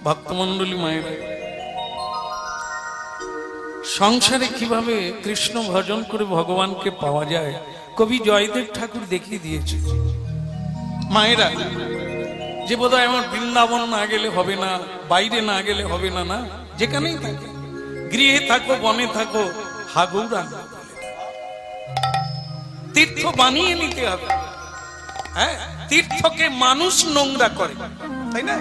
ভক্তমণ্ডলী মায়েরা, সংসারে কিভাবে কৃষ্ণ ভজন করে ভগবানকে পাওয়া যায় কবি জয়দেব ঠাকুর দেখিয়ে দিয়েছে। মায়েরা, যে বোধহয় আমার বৃন্দাবন না গেলে হবে না, বাইরে না গেলে হবে না, না, যেখানেই থাকে, গৃহে থাকো বনে থাকো, হাগৌরাঙ্গ তীর্থ বানিয়ে নিতে হবে। হ্যাঁ, তীর্থকে মানুষ নোংরা করে, তাই না?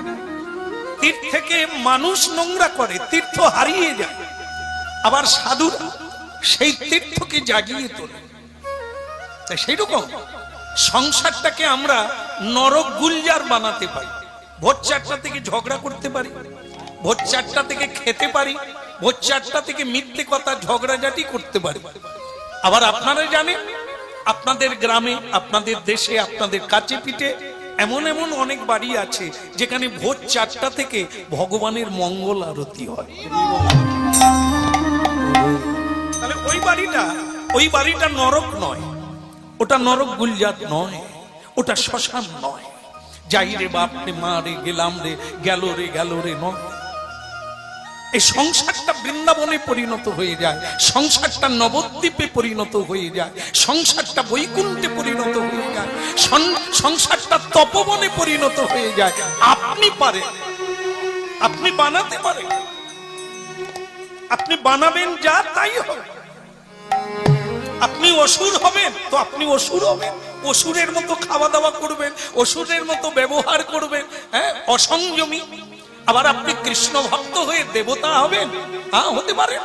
তীর্থকে মানুষ নোংরা করে, তীর্থ হারিয়ে যায়। আবার সাধুরা সেই তীর্থকে জাগিয়ে তোলে। তাই সেই রকম সংসারটাকে আমরা নরক গুলজার বানাতে পারি। ভোর 4টা থেকে ঝগড়া করতে পারি, ভোর 4টা থেকে খেতে পারি, ভোর 4টা থেকে মিথ্যে কথা ঝগড়াঝাটি করতে পারি। আবার আপনারা জানেন, আপনাদের গ্রামে, আপনাদের দেশে, আপনাদের কাছে পিঠে এমন এমন অনেক বাড়ি আছে যেখানে ভোর 4টা থেকে ভগবানের মঙ্গল আরতি হয়। তাহলে ওই বাড়িটা নরক নয়, ওটা নরক গুলজাত নয়, ওটা শ্মশান নয়। যাই রে বাপ রে, মা রে, গেলাম রে, গেল রে নয়। এই সংসারটা বৃন্দাবনে পরিণত হয়ে যায়, সংসারটা নবদ্বীপে পরিণত হয়ে যায়, সংসারটা বৈকুণ্ঠে পরিণত হয়ে যায়, সংসারটা তপবনে পরিণত হয়ে যায়। আপনি পারেন, আপনি বানাতে পারেন, আপনি বানাবেন, যা তাই হবে। আপনি অসুর হবেন তো আপনি অসুর হবেন, অসুরের মতো খাওয়া দাওয়া করবেন, অসুরের মতো ব্যবহার করবেন, হ্যাঁ, অসংযমী। আবার আপনি কৃষ্ণ ভক্ত হয়ে দেবতা হবেন, হ্যাঁ, হতে পারে।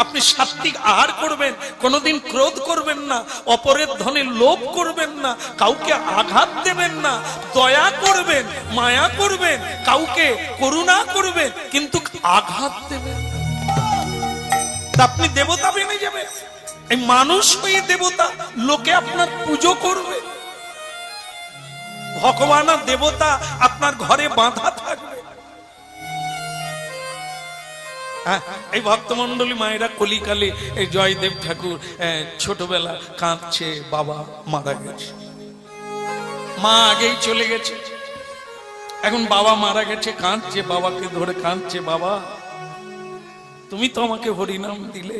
আপনি সাত্বিক আহার করবেন, কোনোদিন ক্রোধ করবেন না, অপরের ধনে লোভ করবেন না, কাউকে আঘাত দেবেন না, দয়া করবেন, মায়া করবেন, কাউকে করুণা করবেন, কিন্তু আঘাত দেবেন। আপনি দেবতা বেনে যাবেন। এই মানুষ হয়ে দেবতা, লোকে আপনার পুজো করবে। ভগবান আর দেবতা আপনার ঘরে বাঁধা থাকবে। এই ভক্তমন্ডলী মায়েরা, কলিকালে এই জয়দেব ঠাকুর ছোটবেলা কাঁদছে, বাবা মারা গেছে, মা আগেই চলে গেছে, এখন বাবা মারা গেছে, কাঁদছে, বাবাকে ধরে কাঁদছে, বাবা তুমি তো আমাকে হরিনাম দিলে,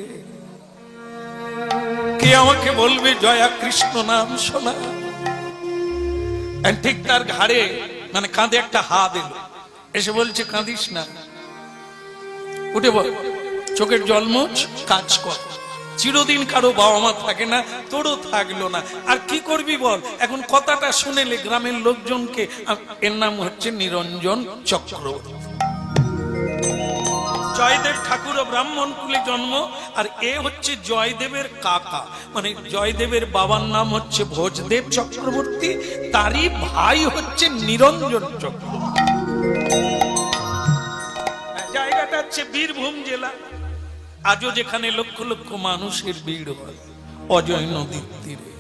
কে আমাকে বলবে জয়া কৃষ্ণ নাম শোনা? ঠিক তার ঘাড়ে মানে কাঁধে একটা হাত এলো, এসে বলছে কাঁদিস না, উঠে বল, চোখের জল মুছ, কাজ কর। চিরদিন কারো বাবা মা থাকে না, তোরও থাকলো না, আর কি করবি বল? এখন কথাটা শুনেলে গ্রামের লোকজনকে, এর নাম হচ্ছে নিরঞ্জন চক্রবর্তী। জয়দেব ঠাকুর ব্রাহ্মণ কুলে জন্ম, আর এ হচ্ছে জয়দেবের কাকা, মানে জয়দেবের বাবার নাম হচ্ছে ভোজদেব চক্রবর্তী, তারই ভাই হচ্ছে নিরঞ্জন চক্রবর্তী। জায়গাটা হচ্ছে বীরভূম জেলা। আজও যেখানে লক্ষ লক্ষ মানুষের ভিড় হয়, অজয় নদীর তীরে,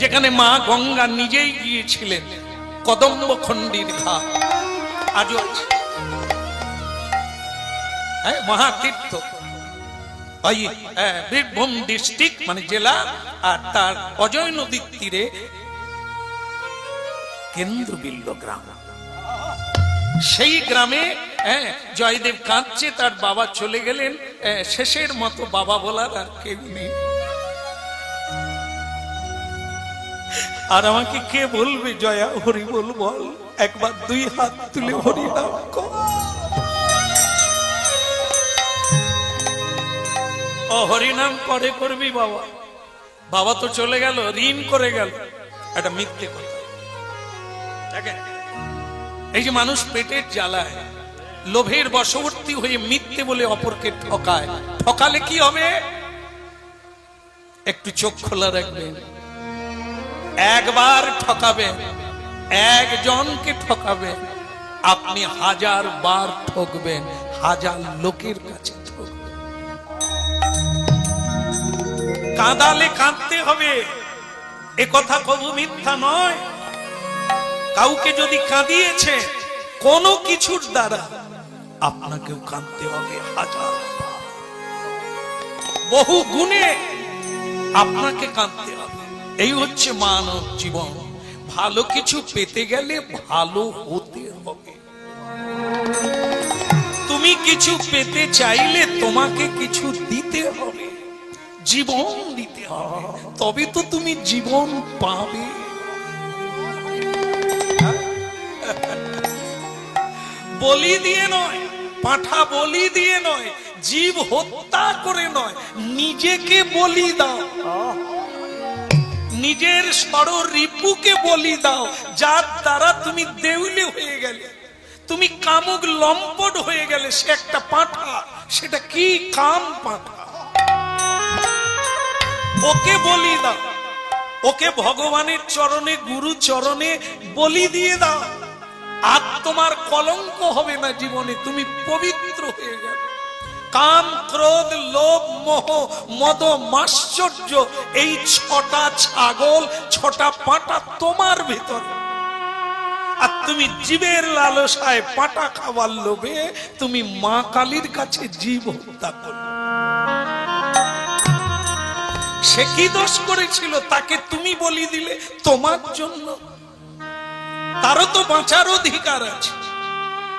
যেখানে মা গঙ্গা নিজেই গিয়েছিলেন, কদম্ব খণ্ডির ঘাট আজও আছে, মহাতীর্থ। বীরভূম ডিস্ট্রিক্ট মানে জেলা, আর তার অজয় নদীর তীরে কেন্দ্রবিল্ল গ্রাম। সেই গ্রামে জয়দেব কাঁদছে, তার বাবা চলে গেলেন, শেষের মতো বাবা বলার আর কেউ নেই। আর আমাকে কে বলবে জয়া হরি বল, বল একবার 2 হাত তুলে হরি নাম কর। ও হরিনাম করে করবি বাবা, বাবা তো চলে গেল, ঋণ করে গেল, একটা মিথ্যে কথা। দেখেন, এই যে মানুষ পেটের জ্বালায়, লোভের বশবর্তী হয়ে মিথ্যে বলে অপরকে ঠকায়, ঠকালে কি হবে? একটু চোখ খোলা রাখবেন। একবার ঠকাবেন, একজনকে ঠকাবেন, আপনি 1000 বার ঠকবেন, 1000 লোকের কাছে। কাঁদালে কাঁদতে হবে, এ কথা কবু মিথ্যা নয়। কাউকে যদি কাঁদিয়েছে কোনো কিছুর দ্বারা, আপনাকেও কাঁদতে হবে 1000 বহু গুণে আপনাকে কাঁদতে হবে। এই হচ্ছে মানব জীবন। ভালো কিছু পেতে গেলে ভালো হতে হবে। কিছু পেতে চাইলে তোমাকে কিছু দিতে হবে, জীবন দিতে হবে, তবে তো তুমি জীবন পাবে। বলি দিয়ে নয়, পাঁঠা বলি দিয়ে নয়, জীব হত্যা করে নয়, নিজেকে বলি দাও, নিজের ষড়রিপুকে বলি দাও, যার দ্বারা তুমি দেউলে হয়ে গেলে, তুমি কামুক লম্পট হয়ে গেলে। সে একটা পাঁঠা, সেটা কি? কাম পাঁঠা। ওকে বলি দাও, ওকে ভগবানের চরণে, গুরু চরণে বলি দিয়ে দাও, আর তোমার কলঙ্ক হবে না জীবনে, তুমি পবিত্র হয়ে যাবে। কাম, ক্রোধ, লোভ, মোহ, মদ, মাশ্চর্য, এই 6টা ছাগল, 6টা পাঁঠা তোমার ভেতরে। আর তুমি জীবের লালসায়, পাঁঠা খাবার লোভে তুমি মা কালীর কাছে জীব হত্যা করো। সে কি দোষ করেছিল? তাকে তুমি বলি দিলে তোমার জন্য। তারও তো বাঁচার অধিকার আছে।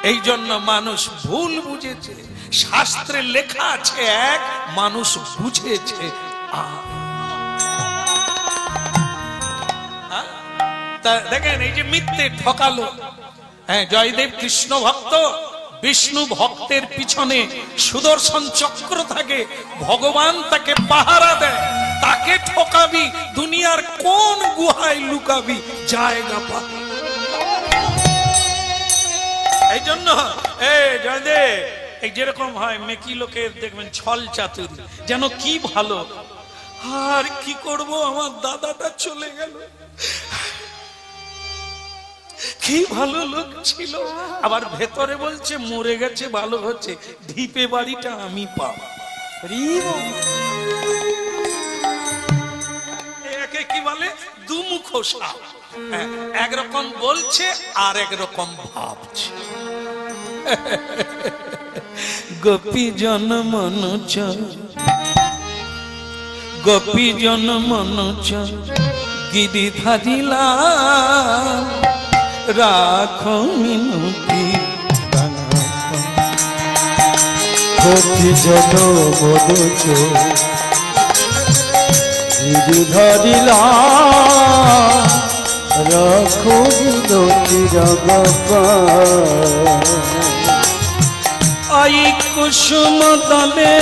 এই জন্য মানুষ ভুল বুঝেছে। শাস্ত্রে লেখা আছে এক, মানুষ বুঝেছে দেখেন এই যে মিথ্যে ঠকালো। হ্যাঁ, জয়দেব কৃষ্ণ ভক্ত, বিষ্ণু ভক্তের পিছনে সুদর্শন চক্র থাকে, ভগবান তাকে পাহারা দেয়। তাকে ঠকাবি, দুনিয়ার কোন গুহায় লুকাবি, জায়গা পাবি। এই জন্য জয়দেব, এই যেরকম হয় মেকি লোকের দেখবেন ছল চাতুরি, যেন কি ভালো, আর কি করব, আমার দাদাটা চলে গেল, কি ভালো লোক ছিল, আবার ভেতরে বলছে মরে গেছে, ভালো হচ্ছে, ঢিপে বাড়িটা আমি পাব। একে কি বলে? দুমুখ সাপ। একরকম বলছে আর একরকম ভাবছে। গোপী জন মনোজ, গোপী জন মনোজ, গিরিধারিলা রাখো মিনতি। গোপী জন মনোজ, গিরিধারিলা রাখো মিনতি রাগপা। আই কুসুম তলে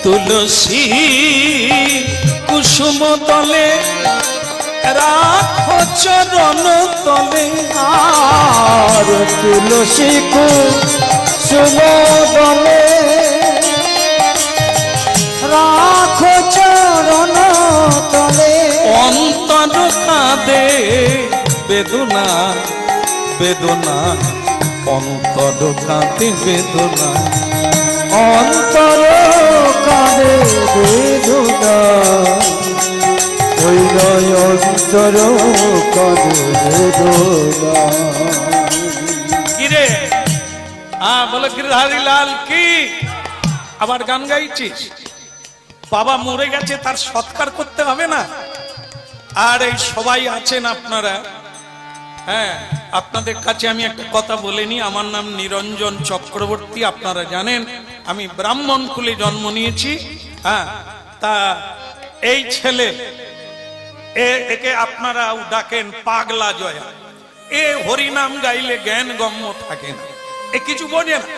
তুলসী, কুসুম তলে রাখো চরণ তলে। আর তুলসী কুসুম তলে রাখো চরণ তলে। অন্তর কাঁদে বেদনা, বেদনা, অন্তর কাঁদে বেদনা, অন্তর কাঁদে বেদনা, ওই নয় অন্তর কাঁদে বেদনা। কিরে বলে গিরধারী লাল কি আবার গান গাইছিস? বাবা মরে গেছে, তার সৎকার করতে হবে না? আর এই সবাই আছেন আপনারা, হ্যাঁ, আপনাদের কাছে আমি একটা কথা বলে নি। আমার নাম নিরঞ্জন চক্রবর্তী, আপনারা জানেন আমি ব্রাহ্মণ কুলে জন্ম নিয়েছি। হ্যাঁ, তা এই ছেলে, একে আপনারা ডাকেন পাগলা জয়া। এ হরিনাম গাইলে জ্ঞান গম্য থাকে না, এ কিছু বোঝে না।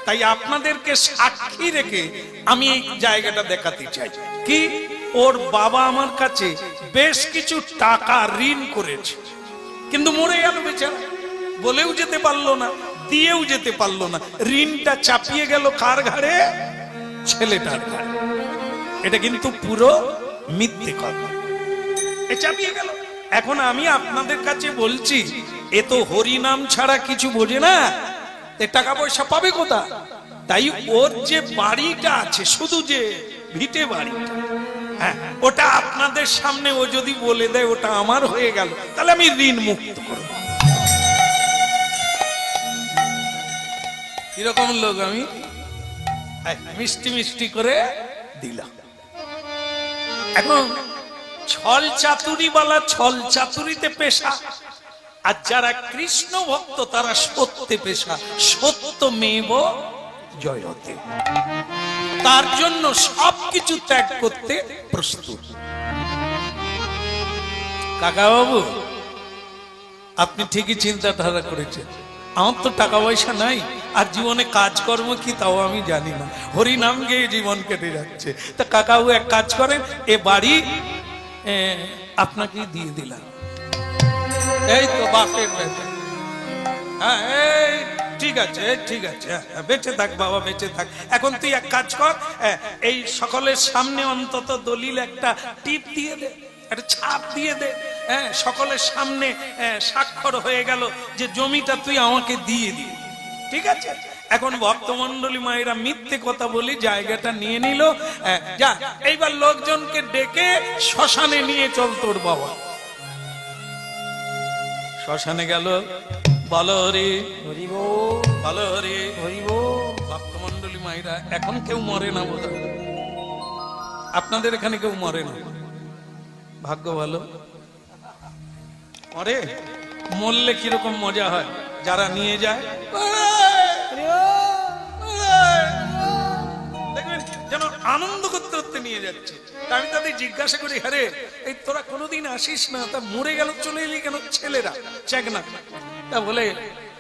তাই আপনাদেরকে সাক্ষী রেখে আমি এই জায়গাটা দেখাতে চাই। কি, ওর বাবা আমার কাছে বেশ কিছু টাকা ঋণ করেছে, কিন্তু মরে গেল বেচারা, বলেও যেতে পারলো না, দিয়েও যেতে পারলো না। ঋণটা চাপিয়ে গেল কার ঘাড়ে? ছেলেটার ঘাড়ে। এটা কিন্তু পুরো মিথ্যে কথা, এ চাপিয়ে গেল। এখন আমি আপনাদের কাছে বলছি, এ তো হরিনাম ছাড়া কিছু বোঝে না, টাকা পয়সা পাবে কোথা? তাই ওর যে বাড়িটা আছে, শুধু যে ভিটে বাড়িটা, হ্যাঁ, ওটা আপনাদের সামনে ও যদি বলে দেয় ওটা আমার হয়ে গেল, তাহলে আমি ঋণ মুক্ত করব। কিরকম লোক আমি, মিষ্টি মিষ্টি করে দিলাম। এখন ছল চাতুরি বালা ছল চাতুরিতে পেশা, আর যারা কৃষ্ণ ভক্ত তারা সত্যে পেশা। সত্য মেব জয়তে। তার জন্য সবকিছু ত্যাগ করতে প্রস্তুত। কাকা বাবু, আপনি ঠিকই চিন্তাধারা করেছেন। আমার তো টাকা পয়সা নাই, আর জীবনে কাজকর্ম কি তাও আমি জানি না, হরি নাম গেয়ে জীবন কেটে যাচ্ছে। তা কাকাবু এক কাজ করেন, এ বাড়ি আপনাকে দিয়ে দিলাম। এই তো বাপের বেটা। হ্যাঁ, এই ঠিক আছে, ঠিক আছে, বেঁচে থাক বাবা, বেঁচে থাক। এখন তুই এক কাজ কর, এই সকলের সামনে অন্তত দলিল একটা টিপ দিয়ে দে, একটা ছাপ দিয়ে দে। হ্যাঁ, সকলের সামনে স্বাক্ষর হয়ে গেল যে জমিটা তুই আমাকে দিয়ে দি। ঠিক আছে? এখন ভক্তমন্ডলী মায়েরা মিথ্যে কথা বলি জায়গাটা নিয়ে নিল। যা, এইবার লোকজনকে ডেকে শ্মশানে নিয়ে চল তোর বাবা। শ্মশানে গেল, বলো হরি হরি বল, বলো হরি হরি বল। ভক্তমন্ডলী মায়েরা, এখন কেউ মরে না বোধ হয়, আপনাদের এখানে কেউ মরে না, ভাগ্য ভালো। মরে, মরলে কিরকম মজা হয়, যারা নিয়ে যায় দেখবেন যেন আনন্দ করতে করতে নিয়ে যাচ্ছে। আমি তাদের জিজ্ঞাসা করি, আরে এই তোরা কোনোদিন আসিস না, তা মরে গেল চলে এলি কেন? ছেলেরা চেক না। তা বলে,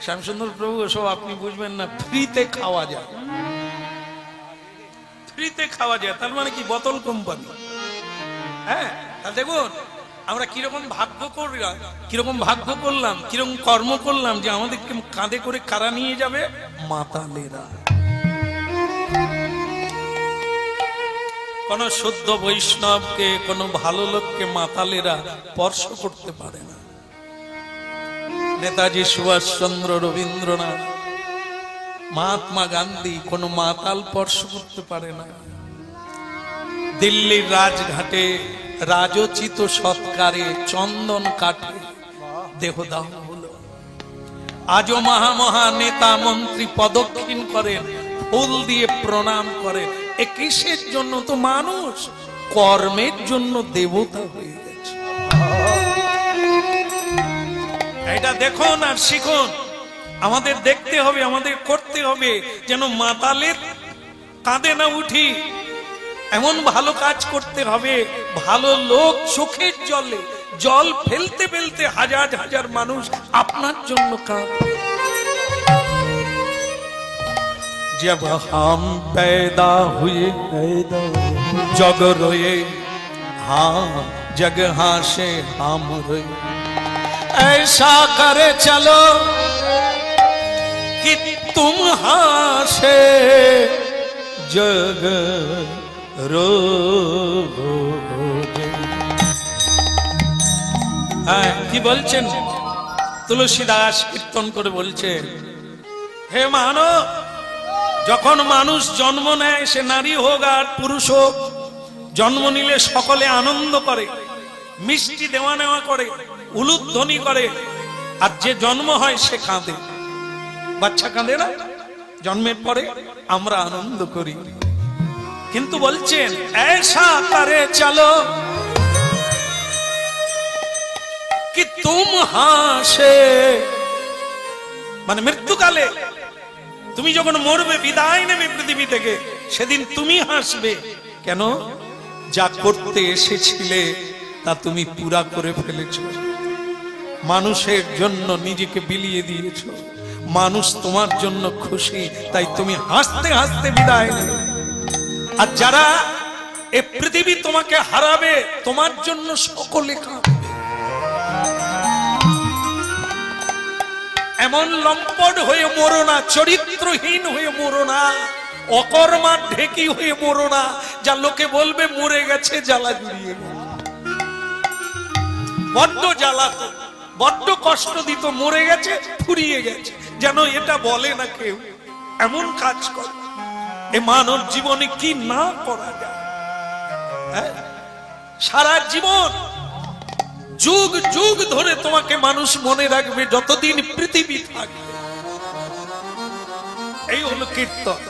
শ্যামসুন্দর প্রভু সব আপনি বুঝবেন না, ফ্রিতে খাওয়া যায়, ফ্রিতে খাওয়া যায়। তার মানে কি? বোতল কোম্পানি। হ্যাঁ, দেখুন আমরা কিরকম ভাগ্য করলাম, কিরকম ভাগ্য করলাম, কিরকম কর্ম করলাম যে আমাদেরকে কাঁধে করে কারা নিয়ে যাবে? মাতালেরা। কোন শুদ্ধ বৈষ্ণবকে, কোন ভালো লোককে মাতালেরা স্পর্শ করতে পারে না। নেতাজি সুভাষচন্দ্র, রবীন্দ্রনাথ, মহাত্মা গান্ধী কোন মাতাল স্পর্শ করতে পারে না। দিল্লির রাজঘাটে রাজোচিত সৎকারে চন্দন কাঠে দেহদাহ হলো। আজও মহা নেতা মন্ত্রী প্রদক্ষিণ করেন, ফুল দিয়ে প্রণাম করেন। এ কিসের জন্য? তো মানুষ কর্মের জন্য দেবতা হয়ে গেছে। এটা দেখুন আর শিখুন। আমাদের দেখতে হবে, আমাদের করতে হবে, যেন মাতালের কাঁধে না উঠি। এমন ভালো কাজ করতে হবে, ভালো লোক চোখের জলে জল ফেলতে ফেলতে হাজার হাজার মানুষ আপনার জন্য কাঁদবে। जब हम पैदा हुए जग रोए, हाँ जगह से हम रोए। ऐसा करे चलो कि तुम हासे जग रो। হ্যাঁ, কি বলছেন? তুলসীদাস কীর্তন করে বলছেন, হে মানব, যখন মানুষ জন্ম নেয়, সে নারী হোক আর পুরুষ হোক, জন্ম নিলে সকলে আনন্দ করে, মিষ্টি দেওয়া নেওয়া করে, উলুধ্বনি করে। আর যে জন্ম হয় সে কাঁদে। বাচ্চা কাঁদে না? জন্মের পরে আমরা আনন্দ করি। কিন্তু বলছেন, ऐसा करे चलो कि तुम हासे, মানে মৃত্যুকালে তুমি যখন মরবে, বিদায় নেবে পৃথিবী থেকে, সেদিন তুমি হাসবে। কেন? যা করতে এসেছিলে তা তুমি পুরা করে ফেলেছো। মানুষের জন্য নিজেকে বিলিয়ে দিয়েছো, মানুষ তোমার জন্য খুশি, তাই তুমি হাসতে হাসতে বিদায় নেবে। আর যারা এই পৃথিবী তোমাকে হারাবে, তোমার জন্য সকলে কাঁদবে। এমন লম্পট হয়ে মরো না, চরিত্রহীন হয়ে মরো না, অকর্মা ঢেকি হয়ে মরো না, যা লোকে বলবে মরে গেছে, জ্বালা জুড়িয়ে গেছে। বড্ড জ্বালাতো, বড্ড কষ্ট দিত, মরে গেছে, ফুরিয়ে গেছে, যেন এটা বলে না কেউ। এমন কাজ কর, এ মানব জীবনে কি না করা যায়। সারা জীবন যুগ যুগ ধরে তোমাকে মানুষ মনে রাখবে, যতদিন পৃথিবী থাকবে। এই হলো কীর্তন।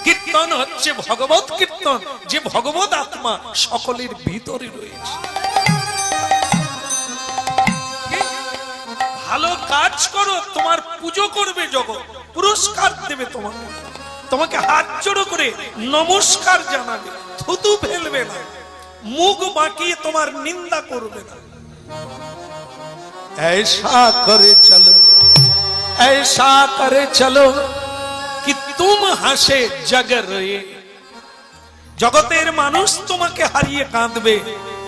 কীর্তন হচ্ছে ভগবত কীর্তন, যে ভগবত আত্মা সকলের ভিতরে রয়েছে। ভালো কাজ করো, তোমার পুজো করবে জগৎ, পুরস্কার দেবে তোমাকে। তোমাকে হাত জোড়ো করে নমস্কার জানাবে, থুতু ফেলবে না, মুখ বাঁকিয়ে তোমার নিন্দা করবে না। ऐसा करे चलो, ऐसा करे चलो कि तुम হাসে জগর রে। জগতের মানুষ তোমাকে হারিয়ে কাঁদবে,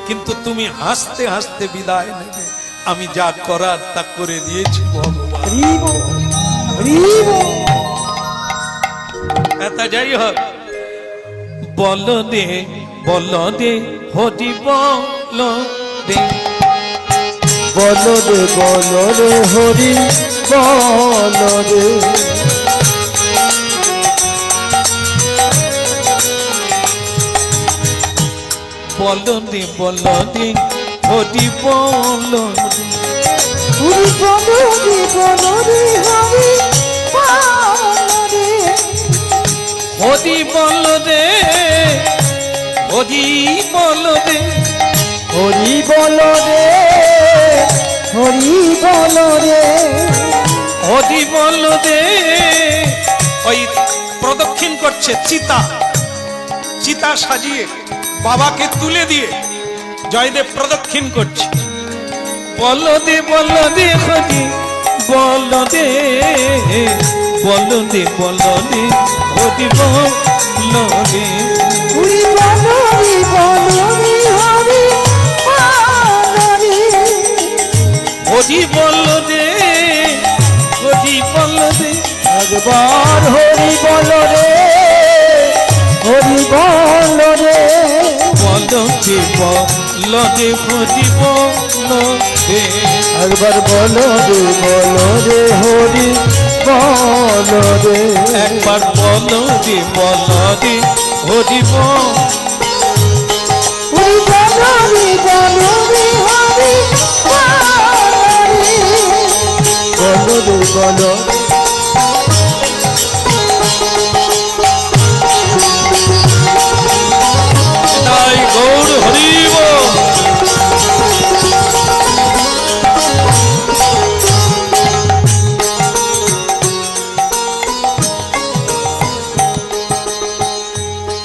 কিন্তু তুমি হাসতে হাসতে বিদায় নেবে। আমি যা করার তা করে দিয়েছি ভগবান। এটা যাই হোক, বলো দে হরি বলো দে, বলো রে হরি বলো রে, বলো দে হরি বলো দে, হরি বলো রে হরি বলো রে, হরি বলো দে, হরি বলো দে, হরি বলো রে হরি বলো রে, হরি বলো দে। ওই প্রদক্ষিণ করছে চিতা, চিতা সাজিয়ে বাবাকে তুলে দিয়ে জয়দেব প্রদক্ষিণ করছে। বলো দে হরি বলো দে, বলো দে হরি বলো দে, হরি বলো রে হরি বলো রে, হরি বলো দে, হরি বলো দে, একবার হরি বলো রে হরি বলো রে, বলো দে হরি বলো দে, একবার বলো রে হরি বলো রে, একবার বলো দে হরি বল, হরি বলো রে হরি বলো রে, বলো তাই গৌর হরি বল।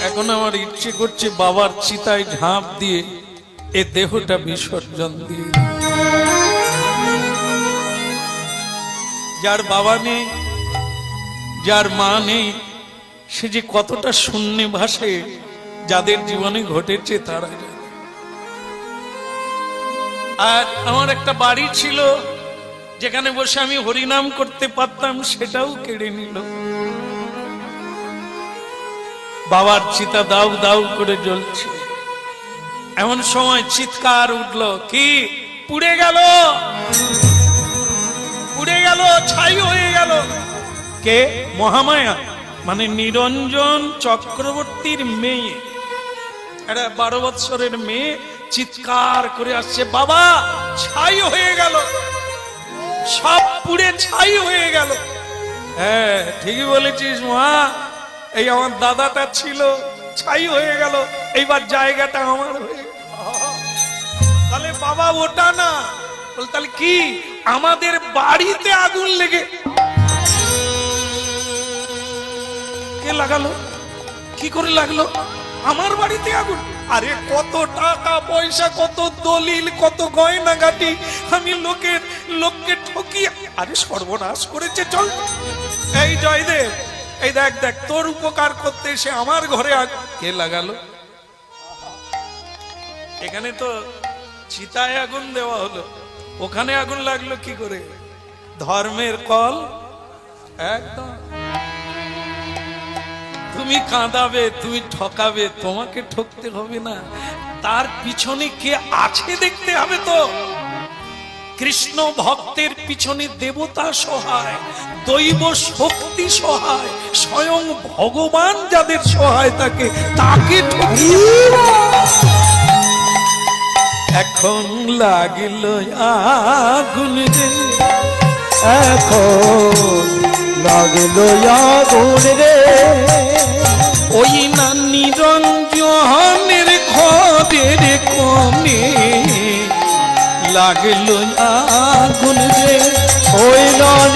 এখন আমার ইচ্ছে করছে বাবার চিতায় ঝাঁপ দিয়ে এ দেহটা বিসর্জন দিয়ে। যার বাবা নেই, যার মা নেই, সে যে কতটা শূন্যে ভাসে, যাদের জীবনে ঘটেছে তারা জানে। আর আমার একটা বাড়ি ছিল যেখানে বসে আমি হরিনাম করতে পারতাম, সেটাও কেড়ে নিল। বাবার চিতা দাউ দাউ করে জ্বলছে, এমন সময় চিৎকার উঠলো, কি পুড়ে গেল, পুড়ে গেল, ছাই হয়ে গেল। কে? মহামায়া, মানে নিরঞ্জন চক্রবর্তীর মেয়ে, একটা 12 বৎসরের মেয়ে চিৎকার করে আসছে, বাবা ছাই হয়ে গেল, সব পুড়ে ছাই হয়ে গেল। হ্যাঁ ঠিকই বলেছিস মা, এই আমার দাদাটা ছিল, ছাই হয়ে গেল, এইবার জায়গাটা আমার হয়ে গেল। তাহলে বাবা ওটা না, তাহলে কি? আমাদের বাড়িতে আগুন লেগে কে লাগালো? কি করে লাগলো আমার বাড়িতে আগুন? আরে কত টাকা পয়সা, কত দলিল, কত গয়নাগাটি আমি লোককে ঠকিয়ে, আরে সর্বনাশ করেছে। চল এই জয়দেব, এই দেখ দেখ, তোর উপকার করতে এসে আমার ঘরে কে লাগালো? এখানে তো চিতায় আগুন দেওয়া হলো, ওখানে আগুন লাগলো কি করে? ধর্মের কল একদম। তুমি কাঁদাবে, তুমি ঠকাবে, তোমাকে ঠকতে হবে না, তার পিছনে কে আছে দেখতে হবে। তো কৃষ্ণ ভক্তের পিছনে দেবতা সহায়, দৈব শক্তি সহায়, স্বয়ং ভগবান যাদের সহায় থাকে তাকে ঠকিয়ে। এখন লাগিল আগুন রে, এখন লাগিল আগুন রে, ওই না নিরঞ্জনের ঘরের কোণে লাগলো আগুন রে, ওই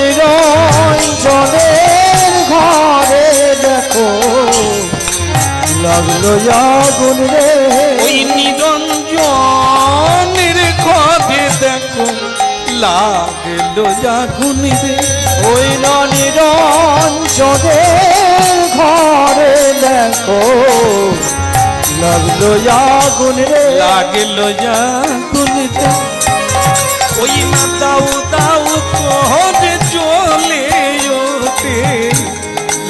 নিরঞ্জনের ঘরে দেখো লাগলো আগুন রে ওই নিরঞ্জনের ঘরে দেখো লাগলো আগুন রে ওই নিরঞ্জনের ঘরে দেখো লাগলো আগুন রে লাগলো আগুন রে ওই না দাউ দাউ করে চলে ওঠে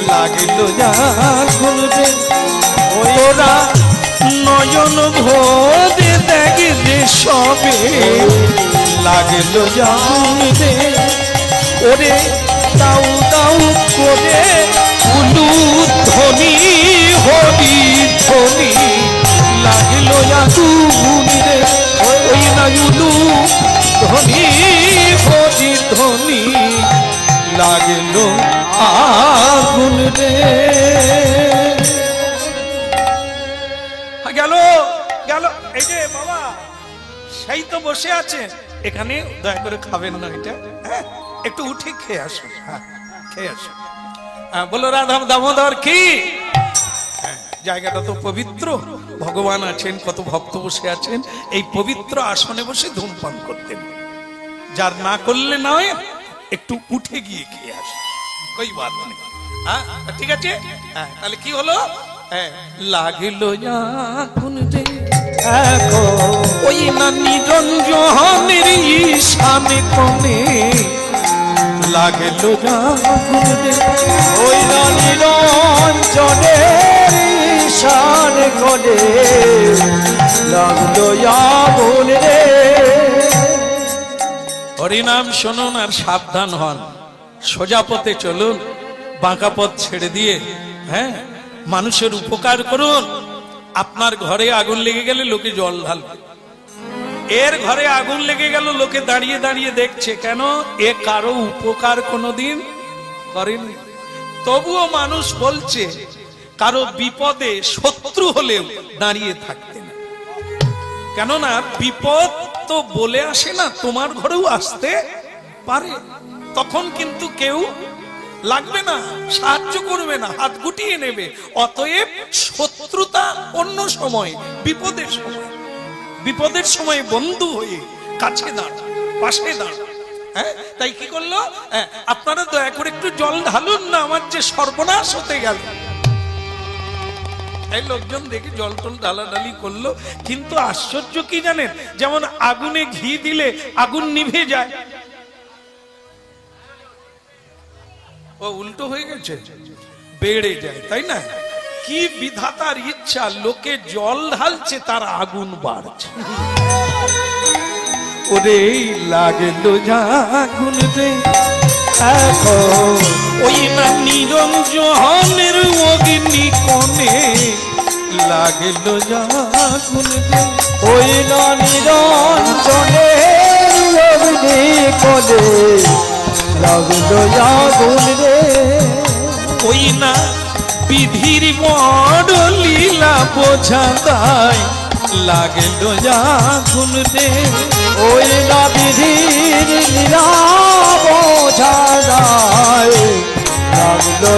লাগলো আগুন রে ওরা নয়ন ভরে দেখে যে সবে লাগলো আগুন রে ওরে দাউ দাউ করে উলু ধ্বনি হরি ধ্বনি লাগলো আগুন রে ওই না উলু ধ্বনি হরি ধ্বনি লাগলো আগুন রে গেল গেল এই যে বাবা সেই তো বসে আছে এখানে দয়া করে খাবেন না এটা হ্যাঁ একটু উঠে খেয়ে আসুন হ্যাঁ খেয়ে আসুন বলো রাধা দামোদর কি জায়গাটা তো পবিত্র ভগবান আছেন কত ভক্ত বসে আছেন এই পবিত্র আসনে বসে ধূমপান করতেন যার না করলে নয় একটু উঠে গিয়ে খেয়ে আসুন কই বাত নেই হ্যাঁ ঠিক আছে হ্যাঁ তাহলে কি হলো লাগলো আগুন রে ওই না নিরঞ্জনের ঈশানে কোণে লাগলো আগুন রে ওই নিরঞ্জনের ঈশান কোণে লাগলো আগুন রে হরিনাম শুনুন আর সাবধান হন সোজা পথে চলুন বাঁকা পথ ছেড়ে দিয়ে হ্যাঁ মানুষের উপকার করুন আপনার ঘরে আগুন লেগে গেলে লোকে জল ঢালবে এর ঘরে আগুন লেগে গেল লোকে দাঁড়িয়ে দাঁড়িয়ে দেখছে কেন এ কারো উপকার কোনোদিন করেনি তবুও মানুষ বলছে কারো বিপদে শত্রু হলেও দাঁড়িয়ে থাকতে না কেননা বিপদ তো বলে আসে না তোমার ঘরেও আসতে পারে তখন কিন্তু কেউ লাগবে না সাহায্য করবে না হাত গুটিয়ে নেবে অতএব শত্রুতা অন্য সময় বিপদের সময় বন্ধু হয়ে কাছে দাঁড় পাশে দাঁড় হ্যাঁ তাই কি করলো আপনারা দয়া করে একটু জল ঢালুন না আমার যে সর্বনাশ হতে গেল এই লোকজন দেখে জল টল ঢালাঢালি করলো কিন্তু আশ্চর্য কি জানেন যেমন আগুনে ঘি দিলে আগুন নিভে যায় ও উল্টো হয়ে গেছে বেড়ে যায় তাই না কি বিধাতার ইচ্ছা লোকে জল ঢালছে তার আগুন বাড়ছে ওরে লাগলো আগুন রে ওই না নিরঞ্জনের অগ্নি কোণে লাগলো আগুন রে ওই নিরঞ্জনের অগ্নি কোণে লাগলো আগুন রে ওই না বিধির বড় লীলা বোঝা দায় লাগলো আগুন রে ওই না বিধির লীলা বোঝা দায় লাগলো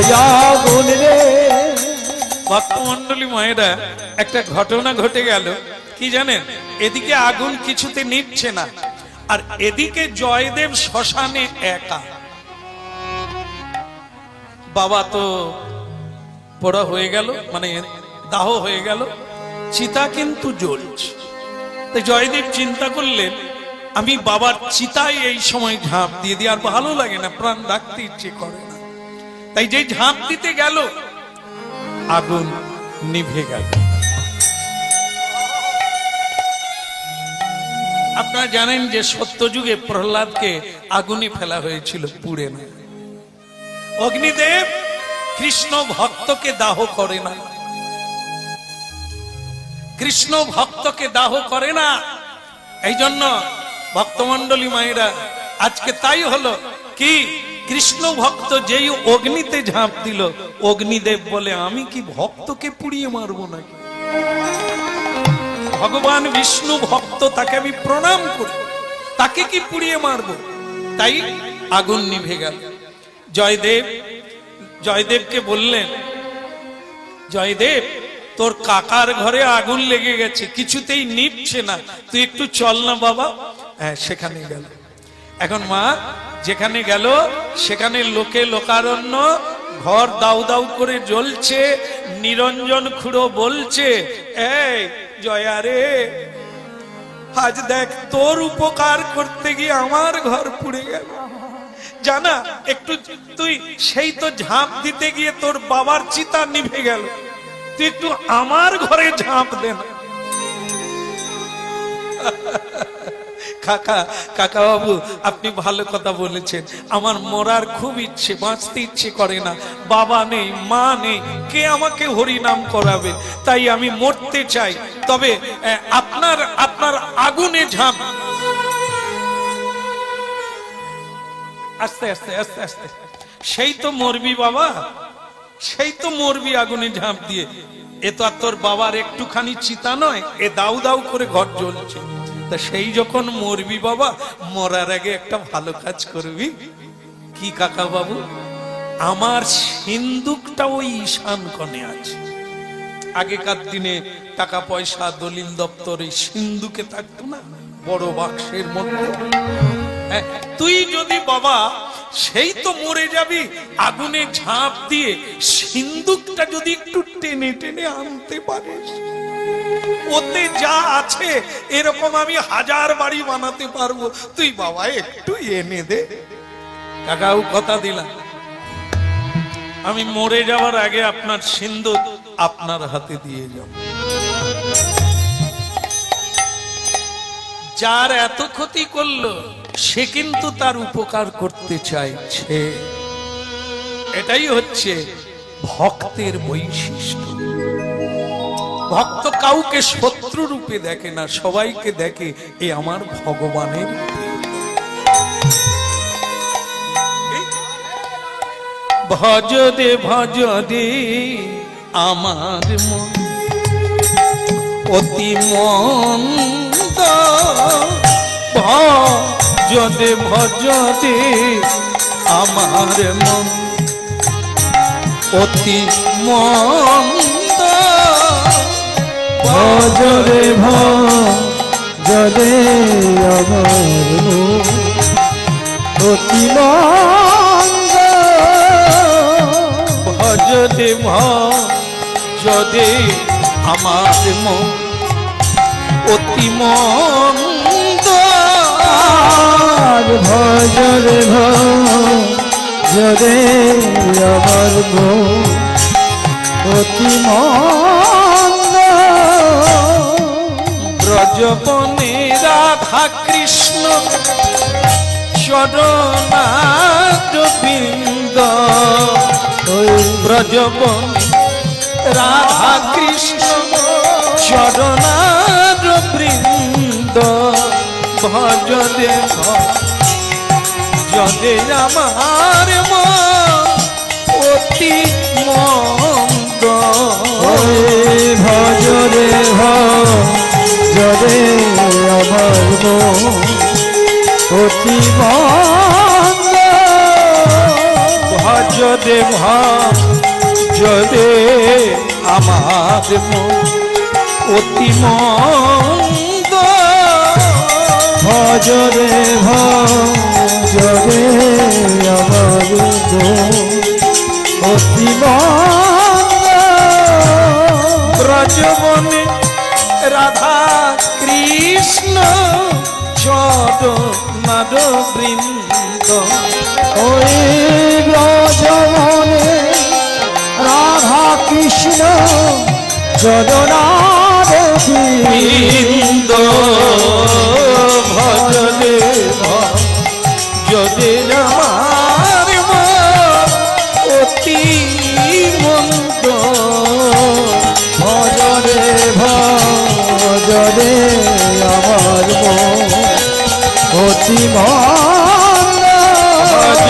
আগুন রে ভক্তমণ্ডলী মায়েরা একটা ঘটনা ঘটে গেল কি জানেন এদিকে আগুন কিছুতে নিচ্ছে না আর এদিকে জয়দেব শ্মশানে একা বাবা তো পোড়া হয়ে গেল মানে দাহ হয়ে গেল চিতা কিন্তু জ্বলছে তাই জয়দেব চিন্তা করলেন আমি বাবার চিতায় এই সময় ঝাঁপ দিয়ে দিই আর ভালো লাগে না প্রাণ রাখতে ইচ্ছে করে না তাই যে ঝাঁপ দিতে গেল আগুন নিভে গেল আপনারা জানেন যে সত্যযুগে প্রহ্লাদকে আগুনে ফেলা হয়েছিল পুড়ে না অগ্নিদেব কৃষ্ণ ভক্তকে দাহ করে না কৃষ্ণ ভক্তকে দাহ করে না এই জন্য ভক্তমণ্ডলী মায়েরা আজকে তাই হলো কি কৃষ্ণ ভক্ত যেই অগ্নিতে ঝাঁপ দিল অগ্নিদেব বলে আমি কি ভক্তকে পুড়িয়ে মারবো নাকি ভগবান বিষ্ণু ভক্ত তাকে আমি প্রণাম করি তাকে কি পুড়িয়ে মারবো তাই আগুন নিভে গেল জয়দেবকে বললেন জয়দেব তোর কাকার ঘরে আগুন লেগে গেছে, কিছুতেই নিভছে না, তুই একটু চল না বাবা। হ্যাঁ, সেখানে গেল। এখন মা যেখানে গেল সেখানে লোকে লোকারণ্য, ঘর দাউ দাউ করে জ্বলছে। নিরঞ্জন খুড়ো বলছে, এই জয়া রে, আজ দেখ তোর উপকার করতে গিয়ে আমার ঘর পুড়ে গেল। জানা একটু তুই সেই তো ঝাঁপ দিতে গিয়ে তোর বাবার চিতা নিভে গেল, তুই একটু আমার ঘরে ঝাঁপ দে না। কাকা, কাকা বাবু আপনি ভালো কথা বলেছেন, আমার মরার খুব ইচ্ছে, বাঁচতে ইচ্ছে করে না, বাবা নেই মা নেই, কে আমাকে হরি নাম করাবে, তাই আমি মরতে চাই। তবে আপনার আপনার আগুনে ঝাঁপ। আস্তে আস্তে আস্তে আস্তে, সেই তো মরবি বাবা, সেই তো মরবি আগুনে ঝাঁপ দিয়ে। এ তো আর তোর বাবার একটুখানি চিতা নয়, এ দাউ দাউ করে ঘর জ্বলছে। তা সেই যখন মরবি বাবা, মরার আগে একটা ভালো কাজ করবি। কি কাকা বাবু? আমার সিন্দুকটা ওই ঈশান কোণে আছে। আগেকার দিনে টাকা পয়সা দলিল দপ্তর এই সিন্দুকে থাকতো না, বড় বাক্সের মধ্যে। তুই যদি বাবা সেই তো মরে যাবি, আগুনে ঝাঁপ দিয়ে সিন্দুকটা যদি একটু টেনে টেনে আনতে পারিস, ওতে যা আছে এরকম আমি 1000 বাড়ি বানাতে পারবো। তুই বাবা একটু এনে দে। কাকাও কথা দিলাম, আমি মরে যাওয়ার আগে আপনার সিন্দুক আপনার হাতে দিয়ে যাব। যার এত ক্ষতি করলো সে কিন্তু তার উপকার করতে চাইছে। এটাই হচ্ছে ভক্তের বৈশিষ্ট্য। ভক্ত কাউকে শত্রু রূপে দেখে না, সবাইকে দেখে এ আমার ভগবানের। ভজ দে আমার মন অতি মন্দ, ভজ দে আমার মন অতি মন্দ, ভজ রে ভজ রে আমার মন অতি মন্দ, ভজ দে আমার মন অতি মন্দ, ভজ রে ভজ রে আমার মন অতি মন্দ, ব্রজবনে রাধা কৃষ্ণ চরণারবিন্দ, ব্রজবনে রাধা কৃষ্ণ চরণারবিন্দ, ভজ দে আমার মন অতি মন্দ, ভজ রে ভজ রে আমার মন অতি মন্দ, ভজ দে আমার মন অতি মন্দ, ভজ রে ভজ রে আমার মন অতি মন্দ, ব্রজবনে রাধা কৃষ্ণ চরণারবিন্দ, ওই ব্রজবনে রাধা কৃষ্ণ চরণারবিন্দ, ভজ দে আমার মন অতি মন্দ, ভজ রে ভজ রে আমার মন অতি মন্দ, ভজ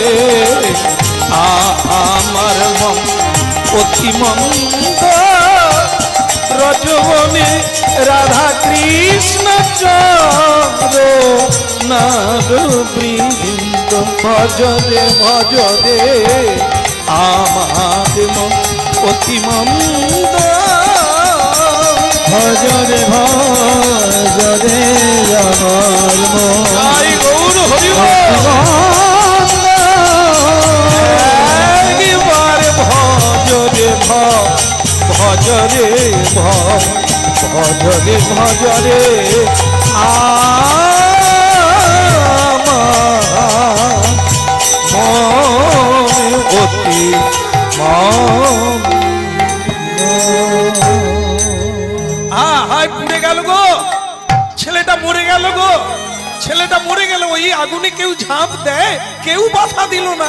দে আমার মন অতি মন্দ, ব্রজবনে রাধা কৃষ্ণ চরণারবিন্দ, ভজ দে আমার মন অতি মন্দ। ভজরে ভজরে আমার মন জয় গৌর হরি বল। একবার ভজরে ভজরে ভজরে ভজরে আমার মনে অতি হায় পুড়ে গেল গো, ছেলেটা মরে গেল গো, ছেলেটা মরে গেল। ওই আগুনে কেউ ঝাঁপ দেয়, কেউ বাধা দিল না।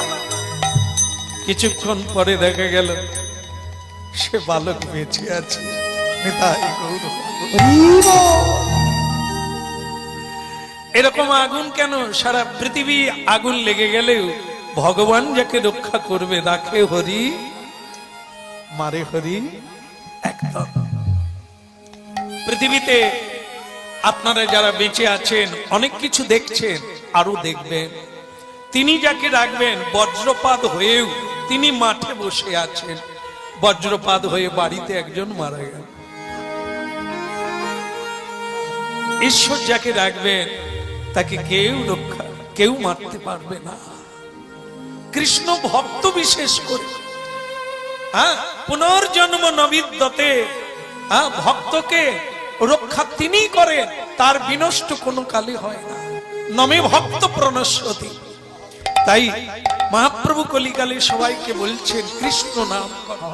কিছুক্ষণ পরে দেখা গেল সে বালক বেঁচে আছে। এরকম আগুন কেন? সারা পৃথিবী আগুন লেগে গেলেও ভগবান যাকে রক্ষা করবে, রাখে হরি মারে হরি একদম। পৃথিবীতে আপনারা যারা বেঁচে আছেন অনেক কিছু দেখছেন, আরো দেখবেন। তিনি যাকে রাখবেন, বজ্রপাত হয়েও তিনি মাঠে বসে আছেন, বজ্রপাত হয়ে বাড়িতে একজন মারা গেল। ঈশ্বর যাকে রাখবেন তাকে কেউ মারতে পারবে না। কৃষ্ণ ভক্ত বিশেষ করে পুনর্জন্ম নবিদ্যতে, ভক্তকে রক্ষা তিনি করেন, তার বিনষ্ট কোনো কালে হয় না। নমে ভক্ত প্রণশ্যতি। তাই মহাপ্রভু কলিকালে সবাইকে বলছেন কৃষ্ণ নাম করো।